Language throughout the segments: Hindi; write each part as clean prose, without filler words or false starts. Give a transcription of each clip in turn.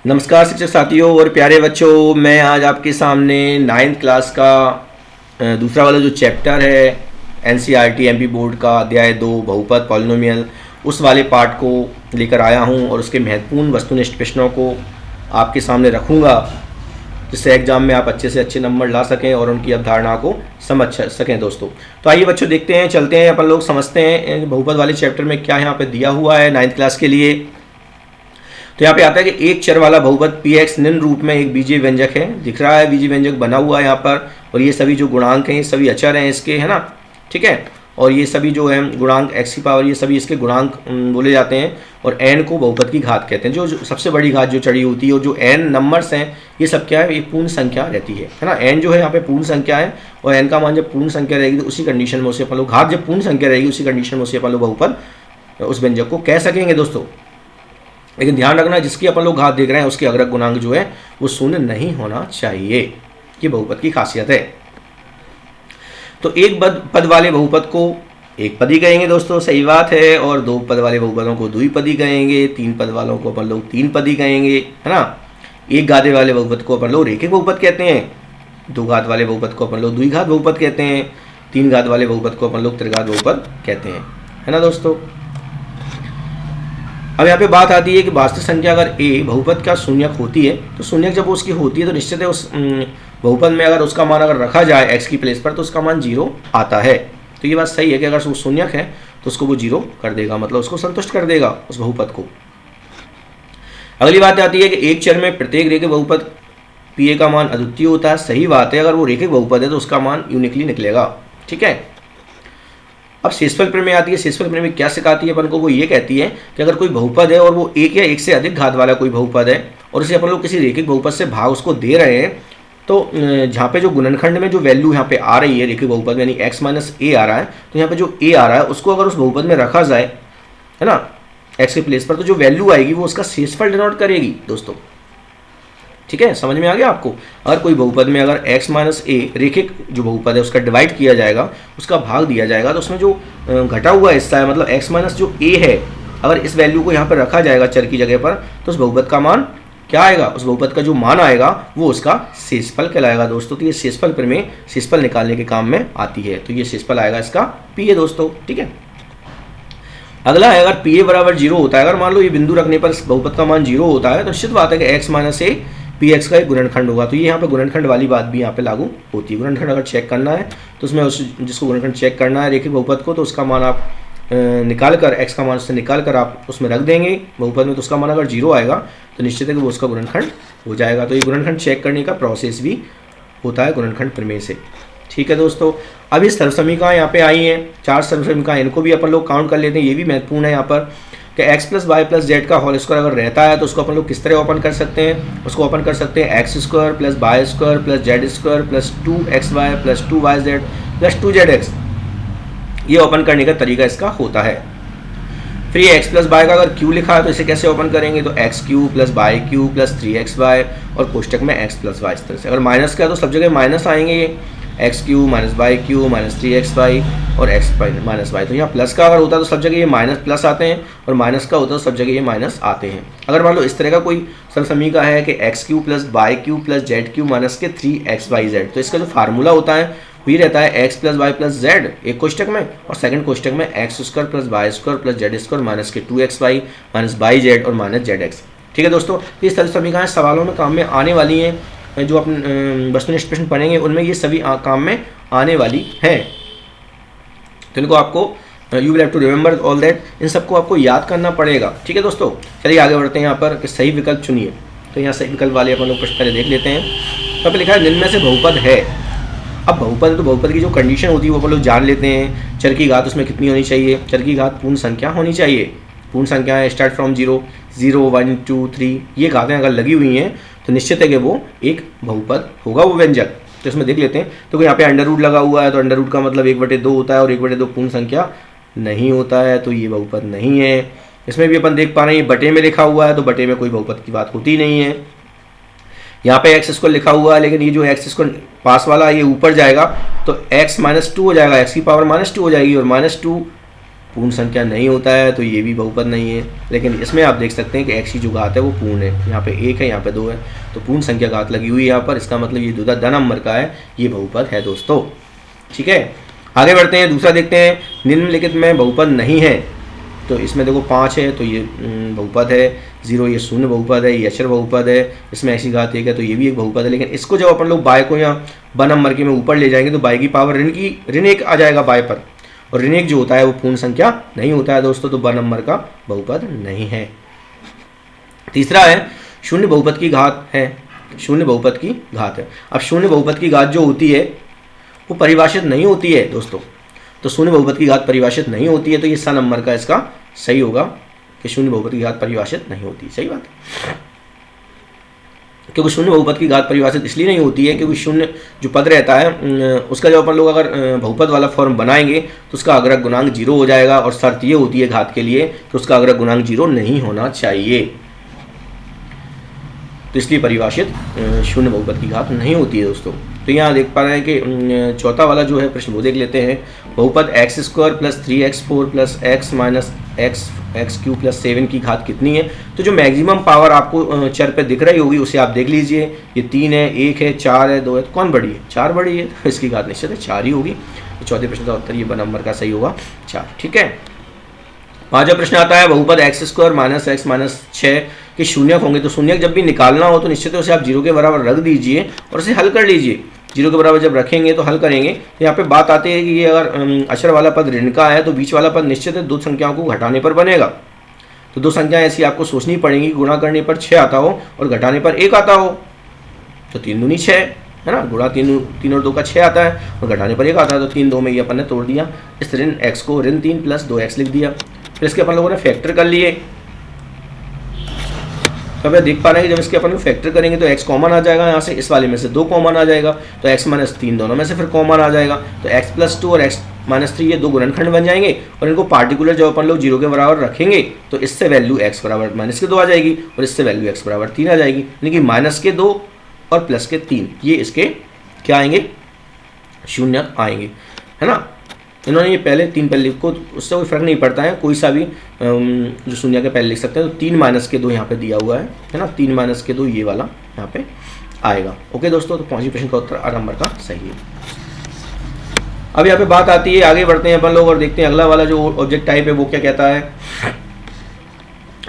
नमस्कार शिक्षक साथियों और प्यारे बच्चों, मैं आज आपके सामने 9th क्लास का दूसरा वाला जो चैप्टर है एनसीईआरटी एमपी बोर्ड का अध्याय 2 बहुपद पॉलिनोमियल, उस वाले पार्ट को लेकर आया हूं और उसके महत्वपूर्ण वस्तुनिष्ठ प्रश्नों को आपके सामने रखूंगा, जिससे एग्जाम में आप अच्छे से अच्छे नंबर ला सकें और उनकी अवधारणा को समझ सकें। दोस्तों तो आइए बच्चों देखते हैं, चलते हैं, अपन लोग समझते हैं बहुपद वाले चैप्टर में क्या यहाँ पे दिया हुआ है 9th क्लास के लिए। तो यहाँ पे आता है कि एक चर वाला बहुपद px निम्न रूप में एक बीजीय व्यंजक है, दिख रहा है बीजीय व्यंजक बना हुआ है यहाँ पर, और ये सभी जो गुणांक हैं ये सभी अचर हैं इसके, है ना, ठीक है। और ये सभी जो है गुणांक x की पावर, ये सभी इसके गुणांक बोले जाते हैं, और n को बहुपद की घात कहते हैं। जो सबसे बड़ी घात जो चढ़ी होती है, और जो n नंबर्स हैं ये सब क्या है, एक पूर्ण संख्या रहती है ना। n जो है यहाँ पे पूर्ण संख्या है, और n का मान जब पूर्ण संख्या रहेगी तो उसी कंडीशन में उसे अपन लोग, घात जब पूर्ण संख्या रहेगी उसी कंडीशन में उसे अपन लोग बहुपद उस व्यंजक को कह सकेंगे दोस्तों। लेकिन ध्यान रखना, जिसकी अपन लोग घात देख रहे हैं उसके अग्रक गुणांक जो है वो शून्य नहीं होना चाहिए, ये बहुपद की खासियत है। तो एक पद वाले बहुपद को एक पदी कहेंगे दोस्तों, सही बात है, और दो पद वाले बहुपदों को द्विपदी कहेंगे, तीन पद वालों को अपन लोग तीन पदी कहेंगे, है ना। एक घाते वाले बहुपद को अपन लोग रेखिक बहुपद कहते हैं, दो घात वाले बहुपद को अपन लोग द्विघात बहुपद कहते हैं, तीन घात वाले बहुपद को अपन लोग त्रिघात बहुपद कहते हैं, है ना दोस्तों। अब यहाँ पे बात आती है कि वास्तविक संख्या अगर a बहुपद का शून्यक होती है, तो शून्यक जब उसकी होती है तो निश्चित है उस बहुपद में अगर उसका मान अगर रखा जाए x की प्लेस पर तो उसका मान 0 आता है। तो ये बात सही है कि अगर वो शून्यक है तो उसको वो 0 कर देगा, मतलब उसको संतुष्ट कर देगा उस बहुपद को। अगली बात आती है कि एक चर में प्रत्येक रेखिक बहुपद pa का मान अद्वितीय होता है, सही बात है। अगर वो रेखिक बहुपद है तो उसका मान यूनिकली निकलेगा, ठीक है। अब शेषफल प्रमेय आती है। शेषफल प्रमेय क्या सिखाती है अपन को, वो ये कहती है कि अगर कोई बहुपद है और वो एक या एक से अधिक घात वाला कोई बहुपद है और उसे अपन लोग किसी रेखिक बहुपद से भाग उसको दे रहे हैं, तो जहाँ पे जो गुणनखंड में जो वैल्यू यहाँ पे आ रही है रेखिक बहुपद में, यानी x माइनस a आ रहा है, तो यहाँ पे जो a आ रहा है उसको अगर उस बहुपद में रखा जाए, है ना, x के प्लेस पर, तो जो वैल्यू आएगी वो उसका शेषफल डिनोट करेगी दोस्तों, ठीक है। समझ में आ गया आपको। अगर कोई बहुपद में अगर x माइनस a रेखिक जो बहुपद है उसका डिवाइड किया जाएगा, उसका भाग दिया जाएगा, तो उसमें जो घटा हुआ हिस्सा है, मतलब x माइनस जो a है, अगर इस वैल्यू को यहाँ पर रखा जाएगा चर की जगह पर, तो उस बहुपद का मान क्या आएगा, उस बहुपद का जो मान आएगा वो उसका शेषफल कहलाएगा दोस्तों। तो ये शेषफल प्रमेय शेषफल निकालने के काम में आती है, तो ये शेषफल आएगा इसका pa दोस्तों, ठीक है। अगला है, अगर pa बराबर 0 होता है, अगर मान लो ये बिंदु रखने पर बहुपद का मान 0 होता है, तो निश्चित बात है कि x माइनस a px का एक गुणनखंड होगा। तो ये यहाँ पे गुणनखंड वाली बात भी यहाँ पे लागू होती है। गुणनखंड अगर चेक करना है तो उसमें जिसको गुणनखंड चेक करना है रेखिक बहुपद को, तो उसका मान आप निकाल कर, x का मान उससे निकाल कर आप उसमें रख देंगे बहुपद में, तो उसका मान अगर 0 आएगा तो निश्चित है कि वो उसका गुणनखंड हो जाएगा। तो ये गुणनखंड चेक करने का प्रोसेस भी होता है गुणनखंड प्रमेय से, ठीक है दोस्तों। अब ये सर्वसमीकरण यहाँ पे आई हैं, 4 सर्वसमीकरण, इनको भी अपन लोग काउंट कर लेते हैं, ये भी महत्वपूर्ण है यहाँ पर कि x plus y plus z का होल स्क्वायर अगर रहता है तो उसको अपन लोग किस तरह ओपन कर सकते हैं, उसको ओपन कर सकते हैं x square plus y square plus z square plus 2xy plus 2yz plus 2zx, ये ओपन करने का तरीका इसका होता है। फिर ये x प्लस वाई का अगर q लिखा है तो इसे कैसे ओपन करेंगे, तो x cube plus y cube plus 3xy और कोष्टक में x प्लस वाई, इस तरह से। अगर माइनस का है तो सब जगह माइनस आएंगे, ये x cube minus y cube minus 3xy और x माइनस वाई। तो यहाँ प्लस का अगर होता है तो सब जगह ये माइनस प्लस आते हैं, और माइनस का होता है तो सब जगह ये माइनस आते हैं। अगर मान लो इस तरह का कोई सर्वसमीकरण है कि x cube plus y cube plus z cube minus के 3xyz, तो इसका जो फार्मूला होता है वो ये रहता है x plus y plus z एक कोष्टक में, और सेकंड कोष्टक में x square plus y square plus z square minus के 2xy माइनस वाई जेड और माइनस zx, ठीक है दोस्तों। तो इस सर्वसमीकरण सवालों में काम में आने वाली हैं, जो अपन वस्तुनिष्ठ प्रश्न पढ़ेंगे उनमें ये सभी काम में आने वाली हैं। तो इनको आपको you will have to remember all that, इन सबको आपको याद करना पड़ेगा, ठीक है दोस्तों। चलिए आगे बढ़ते हैं यहाँ पर कि सही विकल्प चुनिए। तो यहाँ सही विकल्प वाले अपन लोग प्रश्न पहले देख लेते हैं। तो पे लिखा है निम्न में से बहुपद है। अब बहुपद है तो बहुपद की जो कंडीशन होती है वो अपन लोग जान लेते हैं। चर की घात उसमें कितनी होनी चाहिए, चर की घात पूर्ण संख्या होनी चाहिए। पूर्ण संख्या है स्टार्ट फ्रॉम 0, 0, 1, 2, 3, ये घातें अगर लगी हुई हैं तो निश्चित है कि वो एक बहुपद होगा वो व्यंजक। तो इसमें देख लेते हैं। तो यहाँ पे अंडर रूट लगा हुआ है, तो अंडर रूट का मतलब 1/2 होता है, और 1/2 पूर्ण संख्या नहीं होता है, तो ये बहुपद नहीं है। इसमें भी अपन देख पा रहे हैं ये बटे में लिखा हुआ है, तो बटे में कोई बहुपद की बात होती नहीं है। यहाँ पे एक्स स्क्वायर लिखा हुआ है, लेकिन ये जो एक्स स्क्वायर पास वाला ये ऊपर जाएगा तो x माइनस 2 हो जाएगा, x की पावर माइनस 2 हो जाएगी, और माइनस 2 पूर्ण संख्या नहीं होता है तो ये भी बहुपद नहीं है। लेकिन इसमें आप देख सकते हैं कि x की जो घात है वो पूर्ण है, यहाँ पे 1 है, यहाँ पे 2 है, तो पूर्ण संख्या घात लगी हुई है यहाँ पर, इसका मतलब ये दूसरा द नंबर का है, ये बहुपद है दोस्तों। ठीक है, आगे बढ़ते हैं, दूसरा देखते हैं, निम्नलिखित में बहुपद नहीं है। तो इसमें देखो 5 है तो ये बहुपद है, 0 ये शून्य बहुपद है, ये अक्षर बहुपद है, इसमें x की घात 1 है तो ये भी एक बहुपद है। लेकिन इसको जब अपन लोग बाय को यहाँ ब नंबर के में ऊपर ले जाएंगे तो बाय की पावर ऋण 1 आ जाएगा बाय पर, और ऋण 1 जो होता है वो पूर्ण संख्या नहीं होता है दोस्तों, तो ब नंबर का बहुपद नहीं है। तीसरा है शून्य बहुपद की घात है, शून्य बहुपद की घात है। अब शून्य बहुपद की घात जो होती है वो परिभाषित नहीं होती है दोस्तों, तो शून्य बहुपद की घात परिभाषित नहीं होती है, तो ये स नंबर का इसका सही होगा कि शून्य बहुपद की घात परिभाषित नहीं होती। सही बात है, क्योंकि शून्य बहुपद की घात परिभाषित इसलिए नहीं होती है क्योंकि शून्य जो पद रहता है उसका जब अपन लोग अगर बहुपद वाला फॉर्म बनाएंगे तो उसका अग्रक गुणांक 0 हो जाएगा, और शर्त ये होती है घात के लिए कि उसका अग्रक गुणांक 0 नहीं होना चाहिए, तो इसलिए परिभाषित शून्य बहुपद की घात नहीं होती है दोस्तों। तो यहाँ देख पा रहे हैं कि चौथा वाला जो है प्रश्न वो देख लेते हैं। बहुपद x² + 3x4 + x - x³ + 7 की घात कितनी है? तो जो मैक्सिमम पावर आपको चर पे दिख रही होगी उसे आप देख लीजिए, ये 3 है, 1 है, 4 है, 2 है, तो कौन बड़ी है? 4 बड़ी है, तो इसकी घात निश्चित है 4 ही होगी। तो चौथे प्रश्न का उत्तर ये ब नंबर का सही होगा 4। ठीक है, पांचवा प्रश्न आता है, बहुपद x² - x - 6 के शून्यक होंगे। तो शून्यक जब भी निकालना हो तो निश्चित उसे आप 0 के बराबर रख दीजिए और उसे हल कर लीजिए। 0 के बराबर जब रखेंगे तो हल करेंगे, तो यहाँ पे बात आती है कि ये अगर अक्षर वाला पद ऋण का है तो बीच वाला पद निश्चित है 2 संख्याओं को घटाने पर बनेगा। तो 2 संख्याएं ऐसी आपको सोचनी पड़ेंगी, गुणा करने पर 6 आता हो और घटाने पर 1 आता हो, तो 3 दूनी 6 है ना, गुणा 3 और 2 का 6 आता है और घटाने पर 1 आता है, तो 3 2 में ये अपन ने तोड़ दिया। इस ऋण x को ऋण 3 + 2x लिख दिया, फिर इसके अपन लोगों ने फैक्टर कर लिए। तो अब देख पा रहे हैं कि जब इसके अपन फैक्टर करेंगे तो x कॉमन आ जाएगा, यहाँ से इस वाले में से 2 कॉमन आ जाएगा, तो x - 3 दोनों में से फिर कॉमन आ जाएगा, तो x + 2 और x - 3 ये 2 गुणनखंड बन जाएंगे, और इनको पार्टिकुलर जब अपन लोग 0 के बराबर रखेंगे तो इससे वैल्यू x बराबर -2 आ जाएगी और इससे वैल्यू x बराबर 3 आ जाएगी, यानी कि -2 और +3 ये इसके क्या आएंगे? शून्यक आएंगे, है ना। इन्होंने ये पहले 3 पहले लिखो, उससे कोई फर्क नहीं पड़ता है, कोई सा भी जो शून्य के पहले लिख सकते हैं। तो 3 - 2 यहाँ पे दिया हुआ है ना, 3 - 2 ये वाला यहाँ पे आएगा। ओके दोस्तों, तो 5वें प्रश्न का उत्तर आ नंबर का सही है। अब यहाँ पे बात आती है, आगे बढ़ते हैं अपन लोग और देखते हैं अगला वाला जो ऑब्जेक्ट टाइप है वो क्या कहता है।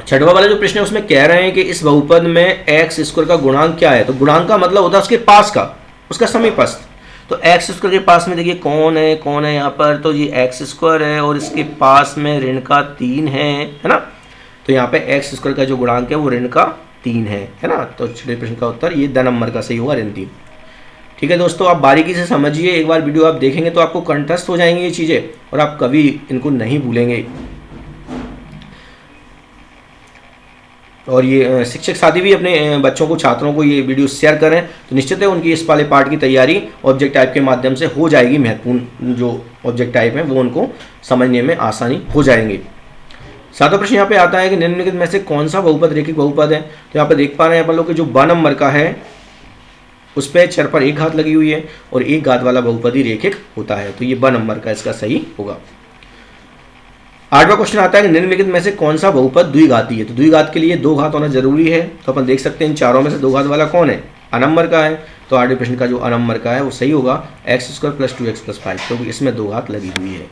6वां वाला जो प्रश्न है उसमें कह रहे हैं कि इस बहुपद में x² का गुणांक क्या है। तो गुणांक का मतलब होता है उसके पास का, उसका समीपस्थ। तो x² के पास में देखिए कौन है यहाँ पर, तो ये x² है और इसके पास में ऋण का 3 है ना। तो यहाँ पे x² का जो गुणांक है वो ऋण का 3 है ना। तो 6वें प्रश्न का उत्तर ये द नंबर का सही होगा, ऋण 3। ठीक है दोस्तों, आप बारीकी से समझिए, एक बार वीडियो आप देखेंगे तो आपको कंठस्थ हो जाएंगी ये चीज़ें और आप कभी इनको नहीं भूलेंगे। और ये शिक्षक साथी भी अपने बच्चों को, छात्रों को ये वीडियो शेयर करें तो निश्चित है उनकी इस वाले पार्ट की तैयारी ऑब्जेक्ट टाइप के माध्यम से हो जाएगी। महत्वपूर्ण जो ऑब्जेक्ट टाइप है वो उनको समझने में आसानी हो जाएंगे। 7वां प्रश्न यहाँ पे आता है कि निम्नलिखित में से कौन सा बहुपद रेखिक बहुपद है। तो यहाँ पे देख पा रहे हैं अपन लोग कि जो ब नंबर का है उस पर चर पर 1 घात लगी हुई है और 1 घात वाला बहुपद ही रेखिक होता है, तो ये ब नंबर का इसका सही होगा। 8वां क्वेश्चन आता है कि निम्नलिखित में से कौन सा बहुपद द्विघाती है। तो द्विघात के लिए 2 घात होना जरूरी है, तो अपन देख सकते हैं इन चारों में से 2 घात वाला कौन है? अ नंबर का है, तो 8वें प्रश्न का जो अ नंबर का है वो सही होगा, x² + 2x + 5, क्योंकि इसमें 2 घात लगी हुई है।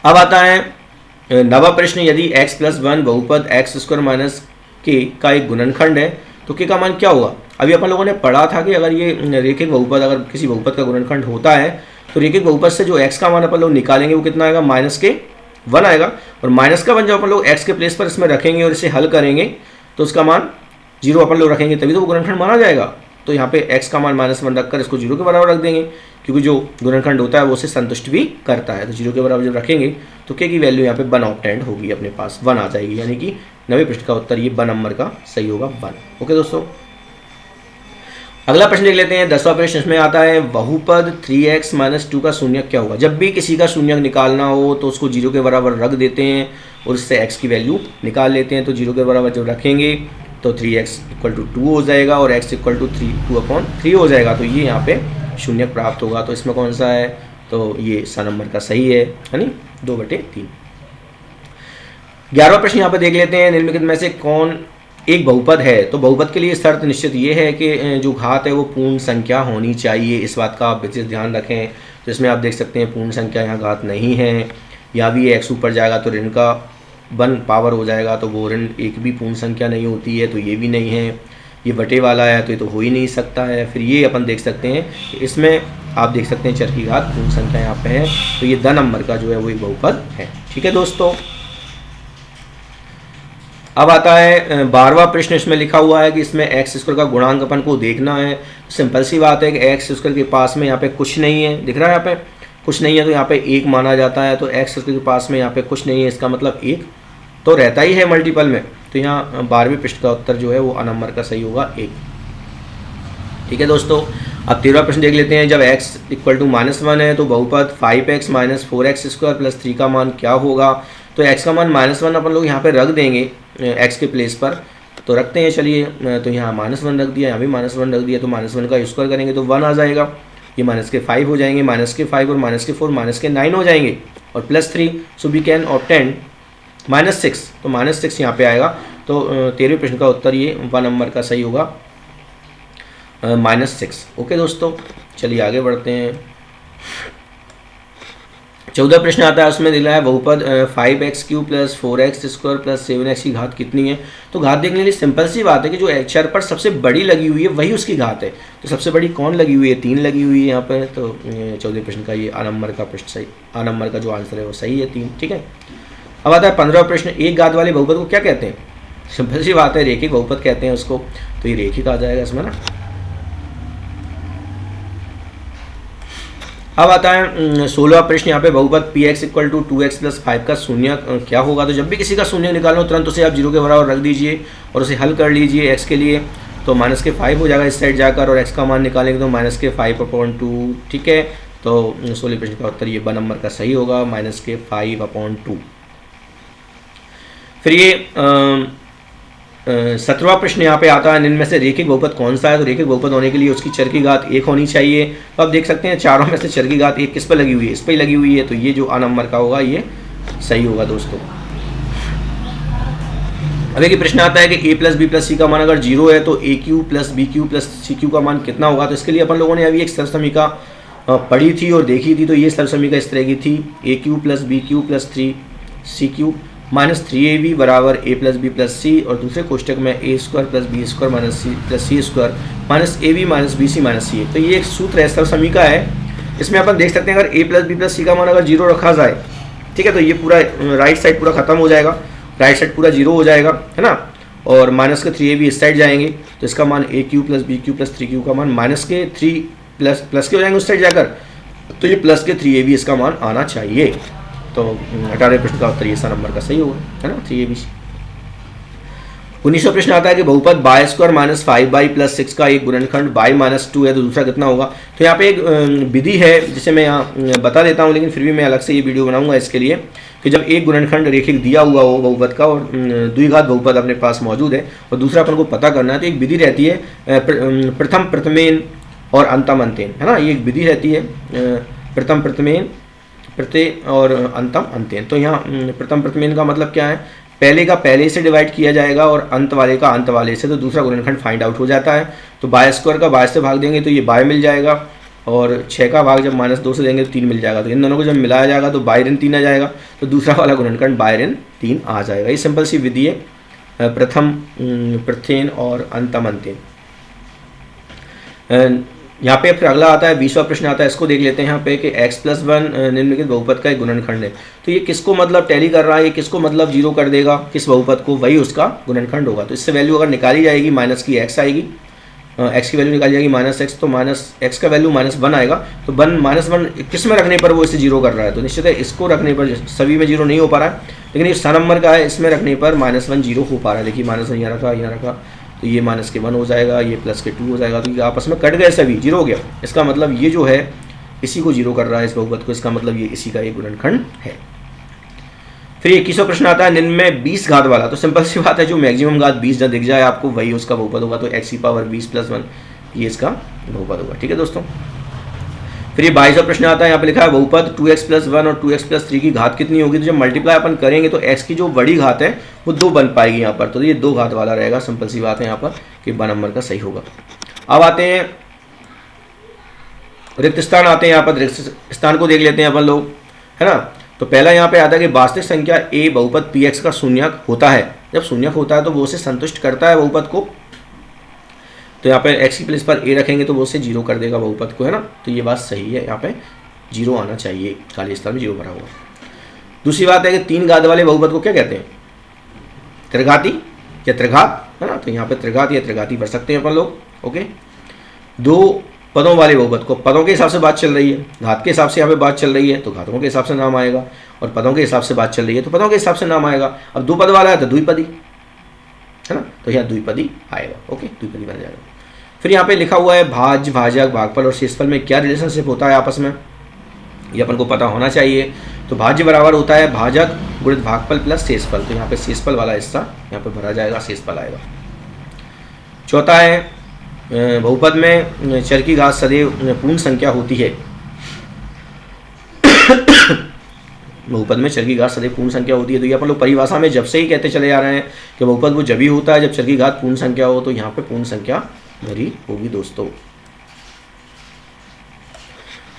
अब आता है 9वां प्रश्न, यदि x + 1 बहुपद x² - k का एक गुणनखंड है तो k का मान क्या होगा। अभी अपन लोगों ने पढ़ा था कि अगर ये रेखिक बहुपद, अगर किसी बहुपद का गुणनखंड होता है तो रेखिक बहुपद से जो x का मान अपन लोग निकालेंगे वो कितना आएगा? -1 आएगा, और माइनस का वन जब अपन लोग x के प्लेस पर इसमें रखेंगे और इसे हल करेंगे तो उसका मान 0 अपन लोग रखेंगे तभी तो वो गुणनखंड माना जाएगा। तो यहाँ पे x का मान -1 रखकर इसको 0 के बराबर रख देंगे, क्योंकि जो गुणनखंड होता है वो उसे संतुष्ट भी करता है। तो 0 के बराबर जब रखेंगे तो k की वैल्यू यहाँ पे 1 ऑक्टेंड होगी, अपने पास 1 आ जाएगी, यानी कि 9वें प्रश्न का उत्तर ये ब नंबर का सही होगा, 1। ओके दोस्तों, अगला प्रश्न देख लेते हैं। 10वां प्रश्न इसमें आता है, बहुपद 3x - 2 का शून्यक क्या होगा। जब भी किसी का शून्यक निकालना हो तो उसको 0 के बराबर रख देते हैं और इससे x की वैल्यू निकाल लेते हैं। तो 0 के बराबर जब रखेंगे तो 3x = 2 हो जाएगा और x = 2/3 हो जाएगा, तो ये यहाँ पे शून्यक प्राप्त होगा। तो इसमें कौन सा है? तो ये सा नंबर का सही है नहीं, 2/3। 11वां प्रश्न यहाँ पर देख लेते हैं, निम्नलिखित में से कौन एक बहुपद है। तो बहुपद के लिए शर्त निश्चित ये है कि जो घात है वो पूर्ण संख्या होनी चाहिए, इस बात का आप विशेष ध्यान रखें। तो इसमें आप देख सकते हैं पूर्ण संख्या यहाँ घात नहीं है, या भी एक्स ऊपर जाएगा तो ऋण का 1 पावर हो जाएगा, तो वो ऋण एक भी पूर्ण संख्या नहीं होती है, तो ये भी नहीं है। ये बटे वाला है तो ये तो हो ही नहीं सकता है। फिर ये अपन देख सकते हैं इसमें आप देख सकते हैं चर की घात पूर्ण संख्या यहाँ पे है, तो ये 2 नंबर का जो है वो एक बहुपद है। ठीक है दोस्तों, अब आता है 12वां प्रश्न। इसमें लिखा हुआ है कि इसमें एक्स स्क्वायर का गुणांक अपन को देखना है। सिंपल सी बात है कि एक्स स्क्वायर के पास में यहाँ पे कुछ नहीं है, दिख रहा है यहाँ पे कुछ नहीं है, तो यहाँ पे 1 माना जाता है। तो एक्स स्क्वायर के पास में यहाँ पे कुछ नहीं है, इसका मतलब 1 तो रहता ही है मल्टीपल में। तो यहाँ 12वें प्रश्न का उत्तर जो है वो अ नंबर का सही होगा 1। ठीक है दोस्तों, अब 13वां प्रश्न देख लेते हैं। जब x = -1 है तो बहुपद 5x - 4x² + 3 का मान क्या होगा। तो x का मान -1 अपन लोग यहाँ पे रख देंगे x के प्लेस पर, तो रखते हैं चलिए। तो यहाँ -1 रख दिया, यहाँ भी -1 रख दिया, तो -1 का स्क्वायर करेंगे तो 1 आ जाएगा। ये -5 हो जाएंगे, -5 और -4 -9 हो जाएंगे, और +3, सो वी कैन ऑब्टेन -6, तो -6 यहाँ पे आएगा। तो 13वें प्रश्न का उत्तर ये 1 नंबर का सही होगा, -6। ओके दोस्तों, चलिए आगे बढ़ते हैं। 14 प्रश्न आता है, उसमें दिला है बहुपद 5x³ + 4x² + 7x की घात कितनी है। तो घात देखने के लिए सिंपल सी बात है कि जो चर पर सबसे बड़ी लगी हुई है वही उसकी घात है। तो सबसे बड़ी कौन लगी हुई है, 3 लगी हुई है यहाँ पर। तो 14 प्रश्न का ये अ नंबर का प्रश्न सही, अ नंबर का जो आंसर है वो सही है 3। ठीक है, अब आता है 15वां प्रश्न। एक घात वाले बहुपद को क्या कहते हैं। सिंपल सी बात है, रेखिक बहुपद कहते हैं उसको, तो ये रेखिक आ जाएगा इसमें ना। अब आता है 16वां प्रश्न। यहाँ पे बहुपद px = 2x + 5 का शून्य क्या होगा। तो जब भी किसी का शून्य निकालो तुरंत उसे आप 0 के बराबर रख दीजिए और उसे हल कर लीजिए x के लिए। तो -5 हो जाएगा इस साइड जाकर, और x का मान निकालेंगे तो -5/2। ठीक है, तो 16वें प्रश्न का उत्तर ये ब नंबर का सही होगा, -5/2। फिर ये 17वां प्रश्न यहाँ पे आता है, निम्न में से रेखिक बहुपद कौन सा है। तो रेखिक बहुपद होने के लिए उसकी चर की घात 1 होनी चाहिए। तो आप देख सकते हैं चारों में से चर की घात 1 किस पर लगी हुई है, इस पर ही लगी हुई है, तो ये जो अ नंबर का होगा ये सही होगा दोस्तों। अब एक प्रश्न आता है कि a + b + c का मान अगर 0 है तो a³ + b³ + c³ का मान कितना होगा। तो इसके लिए अपन लोगों ने अभी एक सरल समीकरण पढ़ी थी और देखी थी। तो ये सरल समीकरण इस तरह की थी, a³ + b³ + 3c³ -3ab = a + b + c, और दूसरे कोष्टक में a² + b² - c + c² -ab - bc - ca। तो ये एक सूत्र है, सरल समीकरण है। इसमें अपन देख सकते हैं अगर a + b + c का मान अगर 0 रखा जाए, ठीक है, तो ये पूरा राइट साइड पूरा खत्म हो जाएगा, राइट साइड पूरा 0 हो जाएगा, है ना। और -3ab इस साइड जाएंगे तो इसका मान a³ + b³ + 3q का मान -3 प्लस के हो जाएंगे उस साइड जाकर, तो ये +3ab इसका मान आना चाहिए। तो 18वें प्रश्न का उत्तर ये सा नंबर का सही होगा, है ना, 3ab। 19वां प्रश्न आता है कि बहुपद y² - 5y + 6 का एक गुणनखंड y - 2 है, तो दूसरा कितना होगा। तो यहाँ पे एक विधि है जिसे मैं यहाँ बता देता हूँ, लेकिन फिर भी मैं अलग से ये वीडियो बनाऊंगा इसके लिए, कि जब एक गुणनखंड रेखिक दिया हुआ हो बहुपद का और द्विघात बहुपद अपने पास मौजूद है और दूसरा अपन को पता करना है, तो एक विधि रहती है प्रथम प्रथमेन और अंतम अंतेन, है ना। ये एक विधि रहती है प्रथम प्रथमेन प्रत्यय और अंतम अंतेन। तो यहाँ प्रथम प्रथमेन का मतलब क्या है, पहले का पहले से डिवाइड किया जाएगा और अंत वाले का अंत वाले से, तो दूसरा गुणनखंड फाइंड आउट हो जाता है। तो y² का y से भाग देंगे तो ये y मिल जाएगा, और 6 का भाग जब -2 से देंगे तो 3 मिल जाएगा। तो इन दोनों को जब मिलाया जाएगा तो y-3 आ जाएगा, तो दूसरा वाला गुणनखंड y-3 आ जाएगा। ये सिंपल सी विधि है प्रथम प्रथेन और अंतम अंतेन। यहाँ पे फिर अगला आता है 20वां प्रश्न आता है, इसको देख लेते हैं यहाँ पे कि x + 1 निम्नलिखित बहुपद का एक गुणनखंड है। तो ये किसको मतलब टैली कर रहा है, ये किसको मतलब 0 कर देगा, किस बहुपद को, वही उसका गुणनखंड होगा। तो इससे वैल्यू अगर निकाली जाएगी माइनस की x आएगी, x की वैल्यू निकाली जाएगी -x, तो -x का वैल्यू -1 आएगा। तो -1 किस में रखने पर वो इसे 0 कर रहा है, तो निश्चित है इसको रखने पर, सभी में 0 नहीं हो पा रहा है, लेकिन ये सा नंबर का है, इसमें रखने पर -1 0 हो पा रहा है। देखिए -1 यहाँ रखा, यहाँ रखा, तो ये -1 हो जाएगा, ये +2 हो जाएगा, तो ये आपस में कट गए, सभी 0 हो गया। इसका मतलब ये जो है इसी को 0 कर रहा है, इस बहुपद को, इसका मतलब ये इसी का एक गुणनखंड है। फिर 21वां प्रश्न आता है, निम्न में 20 घात वाला, तो सिंपल सी बात है, जो मैक्सिमम घात 20 जब दिख जाए आपको वही उसका बहुपद होगा। तो x⁻20 + 1 ये इसका बहुपद होगा। ठीक है दोस्तों, फिर ये 22वां प्रश्न आता है, यहाँ पे लिखा है बहुपद 2x + 1 और 2x + 3 की घात कितनी होगी। तो जब मल्टीप्लाई अपन करेंगे तो x की जो बड़ी घात है वो 2 बन पाएगी यहाँ पर, तो ये 2 घात वाला रहेगा। सिंपल सी बात है यहाँ पर कि 1 नंबर का सही होगा। अब आते हैं रिक्त स्थान आते हैं, यहाँ पर रिक्त स्थान को देख लेते हैं अपन लोग, है ना। तो पहला यहाँ पे आता है कि वास्तविक संख्या a बहुपद px का शून्यक होता है। जब शून्यक होता है तो वो उसे संतुष्ट करता है बहुपद को। तो यहाँ पे x की प्लेस पर a रखेंगे तो वो उसे 0 कर देगा बहुपद को, है ना। तो ये बात सही है, यहाँ पे 0 आना चाहिए, खाली स्थान में 0 भरा हुआ। दूसरी बात है कि 3 घात वाले बहुपद को क्या कहते हैं, त्रिघाती या त्रिघात, है ना। तो यहाँ पे त्रिघात या त्रिघाती भर सकते हैं अपन लोग। ओके, 2 पदों वाले बहुपद को, पदों के हिसाब से बात चल रही है, घात के हिसाब से यहाँ पे बात चल रही है तो घातों के हिसाब से नाम आएगा, और पदों के हिसाब से बात चल रही है तो पदों के हिसाब से नाम आएगा। अब 2 पद वाला है तो द्विपदी, है ना, तो यहाँ द्विपदी आएगा। ओके, द्विपदी बन जाएगा। फिर यहाँ पे लिखा हुआ है भाज्य, भाजक, भागफल और शेषफल में क्या रिलेशनशिप होता है आपस में, ये अपन को पता होना चाहिए। तो भाज्य बराबर होता है भाजक गुणित भागफल प्लस शेषफल, तो यहाँ पे शेषफल वाला हिस्सा यहाँ पे भरा जाएगा, शेषफल आएगा। चौथा है बहुपद में चर की घात सदैव पूर्ण संख्या होती है। बहुपद में चर की घात सदैव पूर्ण संख्या होती है, तो ये अपन लोग परिभाषा में जब से ही कहते चले आ रहे हैं कि बहुपद वो जब ही होता है जब चर की घात पूर्ण संख्या हो। तो यहाँ पे पूर्ण संख्या भरी होगी दोस्तों।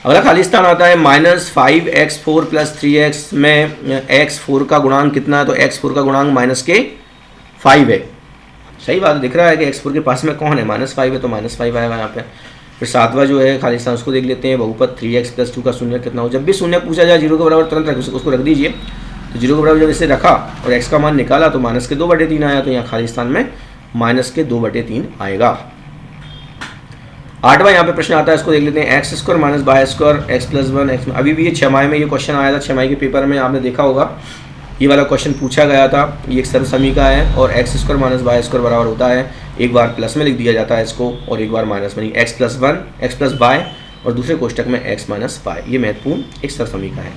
अगला खाली स्थान आता है -5x4 + 3x में x4 का गुणांक कितना है। तो x4 का गुणांक -5 है। सही बात दिख रहा है कि x4 के पास में कौन है, -5 है, तो -5 आएगा यहाँ पे। फिर 7वां जो है खाली स्थान उसको देख लेते हैं, बहुपद 3x + 2 का शून्य कितना हो। जब भी शून्य पूछा जाए 0 के बराबर तुरंत उसको रख दीजिए। तो 0 के बराबर जब इसे रखा और x का मान निकाला तो -2/3 आया, तो यहाँ खाली स्थान में -2/3 आएगा। 8वां यहाँ पे प्रश्न आता है, इसको देख लेते हैं, x² - y² x + 1 x। अभी भी ये 6 में ये क्वेश्चन आया था, 6 के पेपर में आपने देखा होगा, ये वाला क्वेश्चन पूछा गया था। ये एक सरल समीकरण है और x² - y² बराबर होता है, एक बार प्लस में लिख दिया जाता है इसको और एक बार माइनस में, x + 1 x + y और दूसरे कोष्टक में x - y। ये महत्वपूर्ण एक सरल समीकरण है।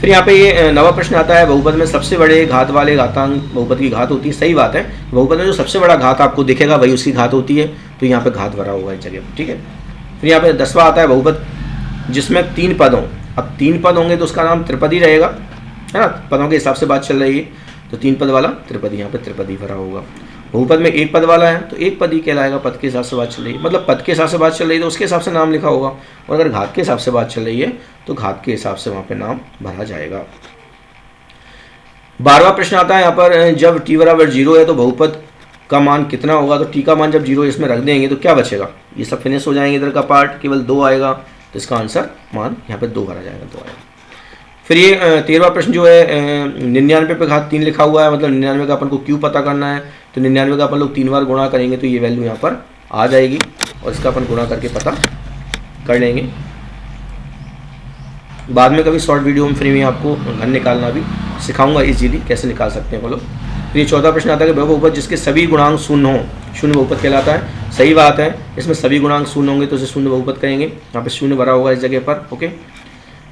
फिर यहाँ पे ये 9वां प्रश्न आता है, बहुपद में सबसे बड़े घात वाले घातांक बहुपद की घात होती है। सही बात है, बहुपद में जो सबसे बड़ा घात आपको दिखेगा वही उसकी घात होती है, तो यहाँ पे घात भरा होगा इस जगह, ठीक है। फिर यहाँ पे 10वां आता है, बहुपद जिसमें 3 पद हों। अब 3 पद होंगे तो उसका नाम त्रिपदी रहेगा, है ना। पदों के हिसाब से बात चल रही है तो 3 पद वाला त्रिपदी, यहाँ पे त्रिपदी भरा होगा। बहुपद में 1 पद वाला है तो 1 पद ही कहलाएगा, पद के हिसाब से बात चल रही है, मतलब पद के हिसाब से बात चल रही है तो उसके हिसाब से नाम लिखा होगा, और अगर घात के हिसाब से बात चल रही है तो घात के हिसाब से वहाँ पे नाम भरा जाएगा। 12वां प्रश्न आता है यहाँ पर, जब t बराबर 0 है तो बहुपद का मान कितना होगा। तो t का मान जब 0 इसमें रख देंगे तो क्या बचेगा, ये सब फिनिश हो जाएंगे, इधर का पार्ट केवल 2 आएगा, तो इसका आंसर मान यहाँ पे 2 भरा जाएगा, 2 आएगा। फिर ये 13वां प्रश्न जो है 99 पे घात 3 लिखा हुआ है, मतलब 99 का अपन को क्यों पता करना है। तो 99 का अपन लोग 3 बार गुणा करेंगे तो ये वैल्यू यहाँ पर आ जाएगी और इसका अपन गुणा करके पता कर लेंगे। बाद में कभी शॉर्ट वीडियो में फ्री में आपको घन निकालना भी सिखाऊंगा, इजीली कैसे निकाल सकते हैं वो लोग। फिर ये 14वां प्रश्न आता है कि बहुपद जिसके सभी गुणांक शून्य हों, शून्य बहुपद कहलाता है। सही बात है, इसमें सभी गुणांक शून्य होंगे तो इसे शून्य बहुपद कहेंगे, यहाँ पे शून्य भरा होगा इस जगह पर। ओके,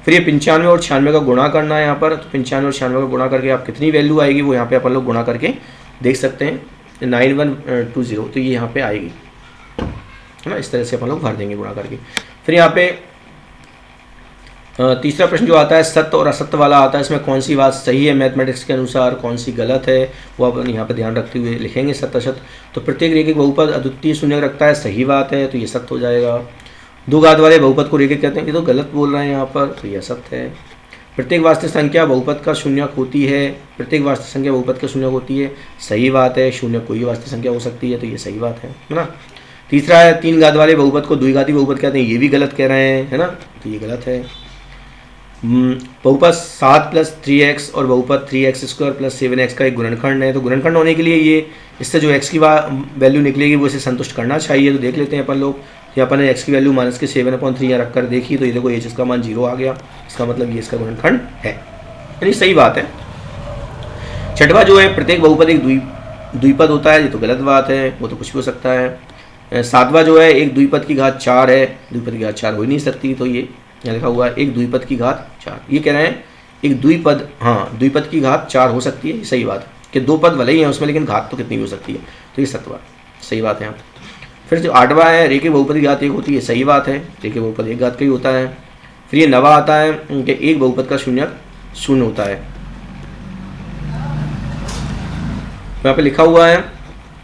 फिर ये 95 और 96 का गुणा करना है यहाँ पर। तो 95 और 96 का गुणा करके आप कितनी वैल्यू आएगी वो यहाँ पे अपन लोग गुणा करके देख सकते हैं, 9120, तो ये यहाँ पे आएगी, है ना। इस तरह से अपन लोग भर देंगे गुणा करके। फिर यहाँ पे तीसरा प्रश्न जो आता है, सत्य और असत्य वाला आता है, इसमें कौन सी बात सही है मैथमेटिक्स के अनुसार, कौन सी गलत है, वो अपन यहाँ पे ध्यान रखते हुए लिखेंगे सत्य असत्य। तो प्रत्येक रेखिक बहुपद अद्वितीय शून्य रखता है, सही बात है, तो ये सत्य हो जाएगा। 2 घात वाले बहुपद को रेखिक कहते हैं, ये तो गलत बोल रहे हैं यहाँ पर, तो यह सत्य है। प्रत्येक वास्तविक संख्या बहुपद का शून्यक होती है, प्रत्येक वास्तविक संख्या बहुपद का शून्यक होती है, सही बात है। शून्य कोई वास्तविक संख्या हो सकती है, तो ये सही बात है ना। तीसरा है 3 घात वाले बहुपद को द्विघाती बहुपद कहते हैं, ये भी गलत कह रहे हैं, है ना, तो ये गलत है। बहुपद 7 + 3x और बहुपद 3x² + 7x का एक गुणनखंड है। तो गुणनखंड होने के लिए ये इससे जो x की वैल्यू निकलेगी वो इसे संतुष्ट करना चाहिए। तो देख लेते हैं अपन लोग, यहाँ पर x की वैल्यू -7/3 यहाँ रख कर देखी तो ये देखो h इसका मान 0 आ गया, इसका मतलब ये इसका गुणनखंड है, यानी सही बात है। 6वां जो है, प्रत्येक बहुपद एक द्विपद होता है, ये तो गलत बात है, वो तो कुछ भी हो सकता है। 7वां जो है, एक द्विपद की घात 4 है, द्विपद की घात 4 हो ही नहीं सकती, तो ये यहाँ लिखा हुआ है एक द्विपद की घात 4, ये कह रहे हैं एक द्विपद, हाँ द्विपद की घात 4 हो सकती है, सही बात है कि 2 पद भले ही हैं उसमें लेकिन घात तो कितनी भी हो सकती है, तो ये 7वां सही बात है यहाँ। फिर जो 8वां है रेखीय बहुपद की घात 1 होती है, सही बात है, रेखीय बहुपद एक घात का ही होता है। फिर ये 9वां आता है कि एक बहुपद का शून्यक शून्य होता है। यहाँ पे लिखा हुआ है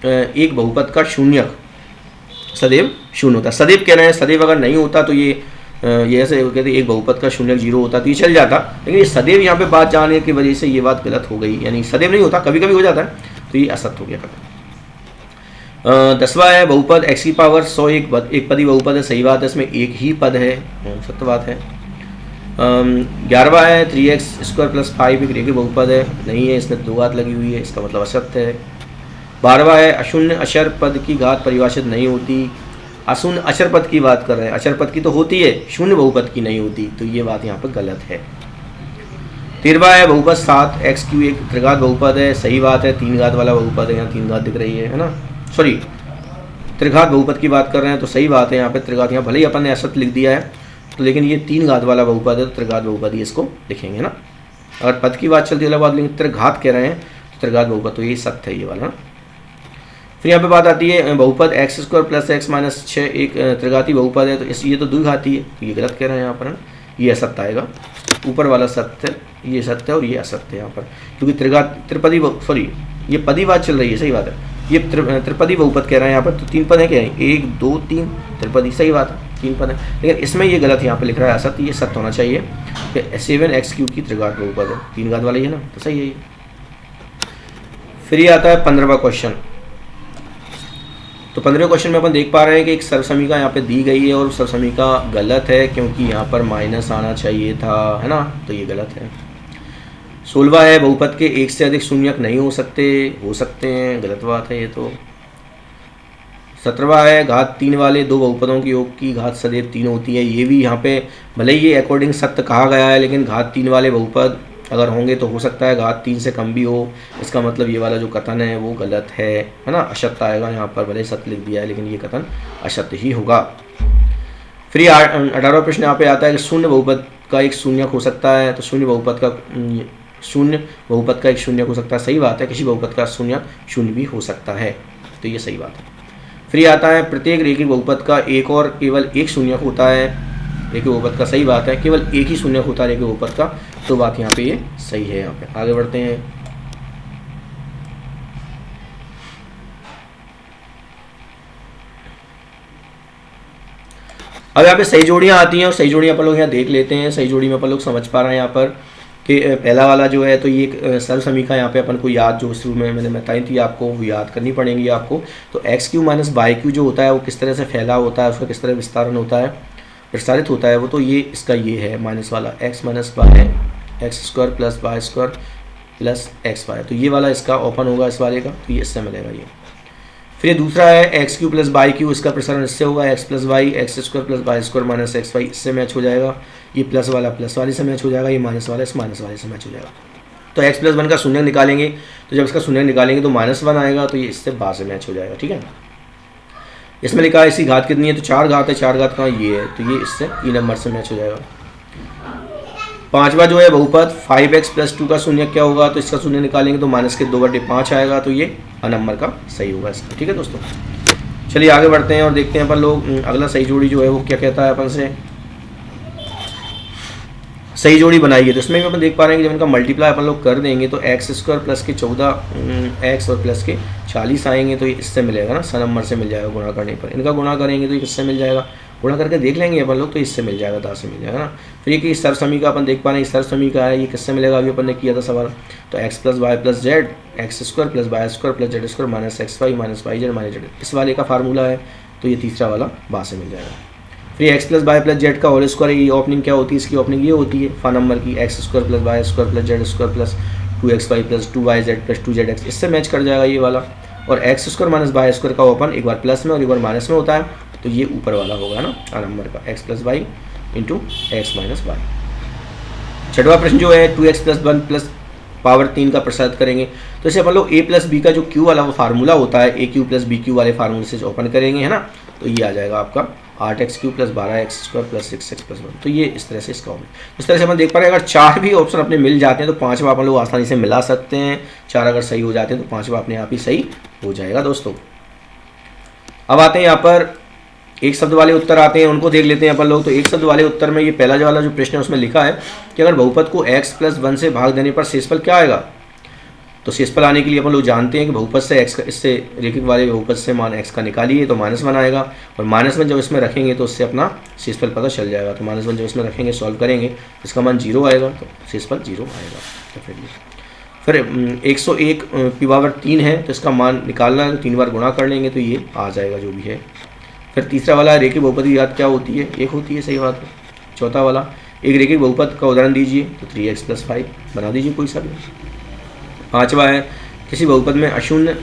एक बहुपद का शून्यक सदैव शून्य होता है। सदैव कह रहे हैं, सदैव अगर नहीं होता तो ये ऐसे कहते एक बहुपद का शून्यक 0 होता तो ये चल जाता, लेकिन ये सदैव यहाँ पे बात जाने की वजह से ये बात गलत हो गई, यानी सदैव नहीं होता, कभी कभी हो जाता है, तो ये असत्य हो गया। 10वां है बहुपद x की पावर 100 एक पदी बहुपद है, सही बात है, इसमें एक ही पद है, सत्य बात है। 11वां है 3x² + 5 एक रेखीय बहुपद है, नहीं है, इसमें 2 घात लगी हुई है, इसका मतलब असत्य है। 12वां है अशून्य अक्षर पद की घात परिभाषित नहीं होती, अशून्य अक्षर पद की बात कर रहे हैं, अक्षर पद की तो होती है, शून्य बहुपद की नहीं होती, तो ये बात यहाँ पर गलत है। 13वां है बहुपद 7x³ एक त्रिघात बहुपद है, सही बात है, 3 घात वाला बहुपद है, यहाँ 3 घात दिख रही है ना, सॉरी त्रिघात बहुपद की बात कर रहे हैं तो सही बात है, यहाँ पे त्रिघात, यहाँ भले ही अपन ने असत्य लिख दिया है तो लेकिन ये 3 घात वाला बहुपद है तो त्रिघात बहुपद ही इसको लिखेंगे ना। अगर पद की बात चलती है अलग बात, लेकिन त्रिघात कह रहे हैं तो त्रिघात बहुपद, तो ये सत्य है ये वाला। फिर यहाँ पे बात आती है बहुपद x² + x - 6 एक त्रिघाती बहुपद है, तो ये तो द्विघाती है, तो ये गलत कह रहे हैं यहाँ पर, ये असत्य आएगा, ऊपर वाला सत्य, ये सत्य है और ये असत्य है यहाँ पर, क्योंकि त्रिपदी सॉरी ये पदी बात चल रही है, सही बात है, ये त्रिपदी बहुपद कह रहे हैं यहाँ पर, तो 3 पद है क्या है, 1 2 3 त्रिपदी, सही बात है, 3 पद है, लेकिन इसमें ये गलत यहाँ पे लिख रहा है असत्य, ये सत्य होना चाहिए कि 7x³ की त्रिघात बहुपद है, 3 घात वाला ही है ना, तो सही है ये। फिर ये आता है 15वां क्वेश्चन। तो 15वें क्वेश्चन में अपन देख पा रहे हैं कि एक सर्वसमीका यहाँ पे दी गई है और सर्वसमीका गलत है क्योंकि यहाँ पर माइनस आना चाहिए था, है ना, तो ये गलत है। 16वां है बहुपद के एक से अधिक शून्यक नहीं हो सकते हैं, गलत बात है ये तो। 17वां है घात 3 वाले दो बहुपदों की योग की घात सदैव 3 होती है, ये भी यहाँ पे भले ही ये अकॉर्डिंग सत्य कहा गया है, लेकिन घात 3 वाले बहुपद अगर होंगे तो हो सकता है घात 3 से कम भी हो, इसका मतलब ये वाला जो कथन है वो गलत है ना, असत्य आएगा यहाँ पर, भले ही सत्य लिख दिया है लेकिन ये कथन असत्य ही होगा। फिर 18वां प्रश्न यहाँ पे आता है कि शून्य बहुपद का एक शून्यक हो सकता है, तो शून्य बहुपद का एक शून्यक हो सकता है, सही बात है, किसी बहुपद का शून्यक शून्य भी हो सकता है, तो ये सही बात है। फिर आता है प्रत्येक रेखीय बहुपद का एक और केवल एक शून्यक होता है, रेखीय बहुपद का, सही बात है, केवल एक ही शून्यक होता है रेखीय बहुपद का, तो बात यहाँ पे ये सही है। यहाँ पे आगे बढ़ते हैं। अब यहाँ पे सही जोड़ियाँ आती हैं और सही जोड़ियाँ अपन लोग यहाँ देख लेते हैं। सही जोड़ी में अपन लोग समझ पा रहे हैं यहाँ पर कि पहला वाला जो है तो ये एक सर्वसमीका यहाँ पे अपन को याद जो शुरू में मैंने बताई थी आपको, वो याद करनी पड़ेंगी आपको। तो x³ - y³ जो होता है वो किस तरह से फैला होता है, उसका किस तरह विस्तारण होता है, प्रसारित होता है, वो तो ये इसका ये है माइनस वाला x - y x² + y² + xy, तो ये वाला इसका ओपन होगा इस वाले का, तो ये इससे मिलेगा ये। फिर दूसरा है x³ + y³, इसका प्रसारण इससे होगा x + y x² + y² - xy, इससे मैच हो जाएगा। ये प्लस वाला प्लस वाले से मैच हो जाएगा, ये माइनस वाला इस माइनस वाले से मैच हो जाएगा। तो x + 1 का शून्य निकालेंगे, तो जब इसका शून्य निकालेंगे तो -1 आएगा, तो ये इससे बाद से मैच हो जाएगा, ठीक है। इसमें लिखा है इसकी घात कितनी है, तो 4 घात है, 4 घात कहाँ ये है, तो ये इससे ई नंबर से मैच हो जाएगा। 5वां जो है बहुपद 5x + 2 का शून्य क्या होगा, तो इसका शून्य निकालेंगे तो -2/5 आएगा, तो ये अ नंबर का सही होगा इसका, ठीक है दोस्तों। चलिए आगे बढ़ते हैं और देखते हैं अपन लोग अगला सही जोड़ी जो है वो क्या कहता है अपन से। सही जोड़ी बनाइए, तो इसमें भी अपन देख पा रहे हैं कि जब इनका मल्टीप्लाई अपन लोग कर देंगे तो x² + के 14 x और प्लस के 40 आएंगे, तो ये इससे मिलेगा ना, स नंबर से मिल जाएगा गुणा करने पर। इनका गुणा करेंगे तो ये किससे मिल जाएगा, गुणा करके देख लेंगे अपन लोग, तो इससे मिल जाएगा, 10 से मिल जाएगा ना। फिर ये कि सर्वसमीका अपन देख पा रहे हैं, सर्वसमीका है, ये किससे मिलेगा, अभी अपन ने किया था सवाल, तो x + y + z x² + y² + z² - xy - yz - z, इस वाले का फार्मूला है, तो ये तीसरा वाला वहाँ से मिल जाएगा। फिर x + y + z का होल स्क्वायर, ये ओपनिंग क्या होती है, इसकी ओपनिंग ये होती है फा नंबर की, x² + y² + z² + 2xy + 2yz + 2zx, इससे मैच कर जाएगा ये वाला। और x² - y² का ओपन एक बार प्लस में और एक बार माइनस में होता है, तो ये ऊपर वाला होगा ना आ नंबर का, x + y × x - y। 6वां प्रश्न जो है 2x + 1 + पावर 3 का प्रसारित करेंगे, तो इसे अपन लोग a + b का जो q वाला वो फार्मूला होता है, a³ + b³ वाले फार्मूले से ओपन करेंगे, है ना, तो ये आ जाएगा आपका 8x³ + 12x² + 6x + 1, तो ये इस तरह से इसका होगा। इस तरह से अपन देख पा रहे हैं अगर 4 भी ऑप्शन अपने मिल जाते हैं तो 5वां अपन लोग आसानी से मिला सकते हैं। 4 अगर सही हो जाते हैं तो 5वां अपने आप ही सही हो जाएगा दोस्तों। अब आते हैं यहाँ पर एक शब्द वाले उत्तर आते हैं, उनको देख लेते हैं अपन लोग। तो एक शब्द वाले उत्तर में ये पहला जो वाला जो प्रश्न है उसमें लिखा है कि अगर बहुपद को x+1 से भाग देने पर शेषफल क्या आएगा। तो शेषफल आने के लिए अपन लोग जानते हैं कि बहुपद से x का, इससे रेखिक वाले बहुपद से मान x का निकालिए तो -1 आएगा, और -1 जब इसमें रखेंगे तो उससे अपना शेषफल पता चल जाएगा। तो -1 जब इसमें रखेंगे सॉल्व करेंगे इसका मान 0 आएगा, तो शेषफल 0 आएगा डेफिनेटली। फिर 101 p 3 है तो इसका मान निकालना है, तो 3 बार गुणा कर लेंगे तो ये आ जाएगा जो भी है। फिर तीसरा वाला रेखिक बहुपद की याद क्या होती है, 1 होती है, सही बात है। चौथा वाला एक रेखिक बहुपद का उदाहरण दीजिए, तो 3x+5 बना दीजिए कोई सा भी। पांचवा है किसी बहुपद में अशून्य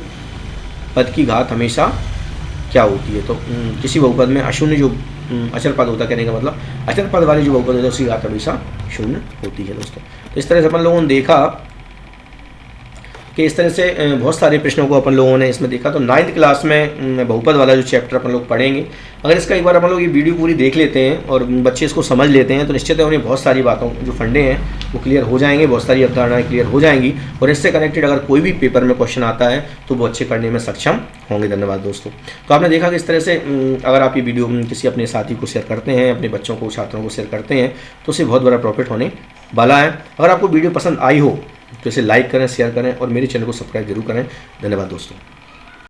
पद की घात हमेशा क्या होती है। तो किसी बहुपद में अशून्य जो अचर पद होता है, कहने का मतलब अचर पद वाली जो बहुपद होता है उसकी घात हमेशा शून्य होती है दोस्तों। तो इस तरह से अपन लोगों ने देखा कि इस तरह से बहुत सारे प्रश्नों को अपन लोगों ने इसमें देखा। तो 9th क्लास में बहुपद वाला जो चैप्टर अपन लोग पढ़ेंगे, अगर इसका एक बार अपन लोग ये वीडियो पूरी देख लेते हैं और बच्चे इसको समझ लेते हैं तो निश्चित है उन्हें बहुत सारी बातों जो फंडे हैं वो क्लियर हो जाएंगे, बहुत सारी अवधारणाएं क्लियर हो जाएंगी, और इससे कनेक्टेड अगर कोई भी पेपर में क्वेश्चन आता है तो वो अच्छे करने में सक्षम होंगे। धन्यवाद दोस्तों। तो आपने देखा कि इस तरह से अगर आप ये वीडियो किसी अपने साथी को शेयर करते हैं, अपने बच्चों को, छात्रों को शेयर करते हैं तो उससे बहुत बड़ा प्रॉफिट होने वाला है। अगर आपको वीडियो पसंद आई हो तो इसे लाइक करें, शेयर करें और मेरे चैनल को सब्सक्राइब जरूर करें। धन्यवाद दोस्तों।